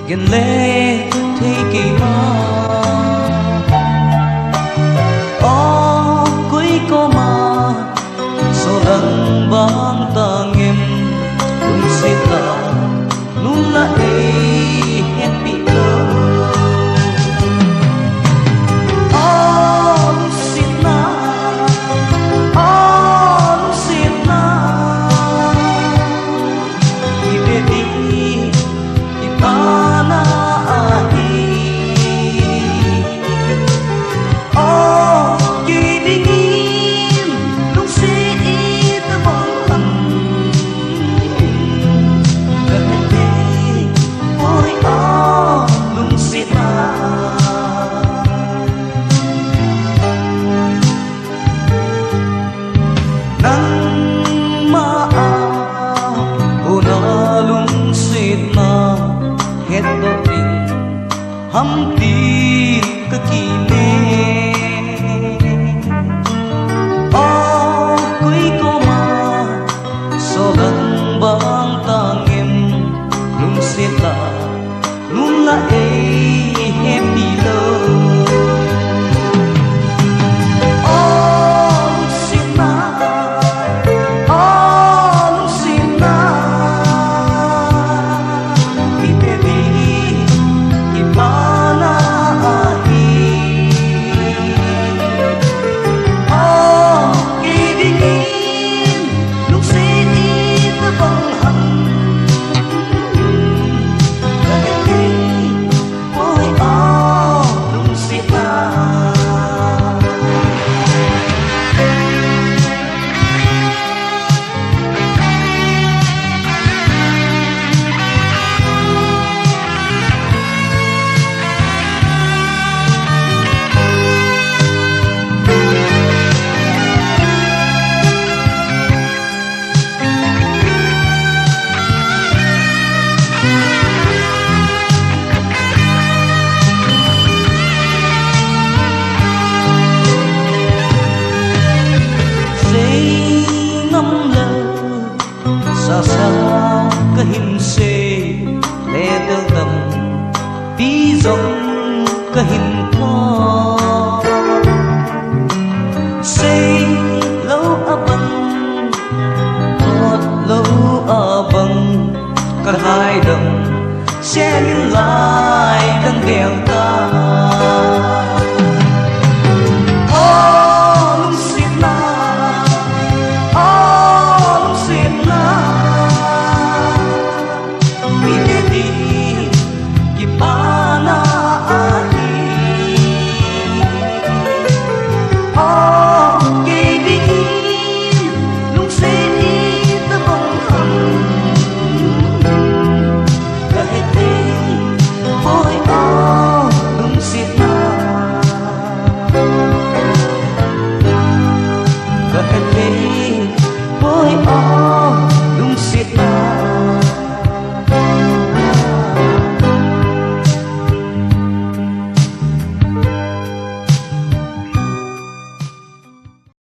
Ghiền lê thì kỳ ma Ô quý cô mà Số lần băng ta nghiêm Đúng xếp là Nun là ấy happy love Ô lúc xếp na Ô lúc xếp na Thì về đi Thì ta na ahi Ô kỳ đi nghiêm Lúc xếp ta bóng hầm Hâm tí cơ kỳ nê Ô quý cô mà Số lần băng ta nghiêm Lúc xếp là Nun là ấy happy love Ô lúc xếp na Ô lúc xếp na Thì baby Thì ba na ahi Ô kỳ đi nghiêm Lúc xếp ta băng hầm Xa xa cái hình xê lê tơ tầm tí giống cái hình hoa xê lâu à bằng hót lâu à bằng cả hai đồng sẽ lại đăng đèo ta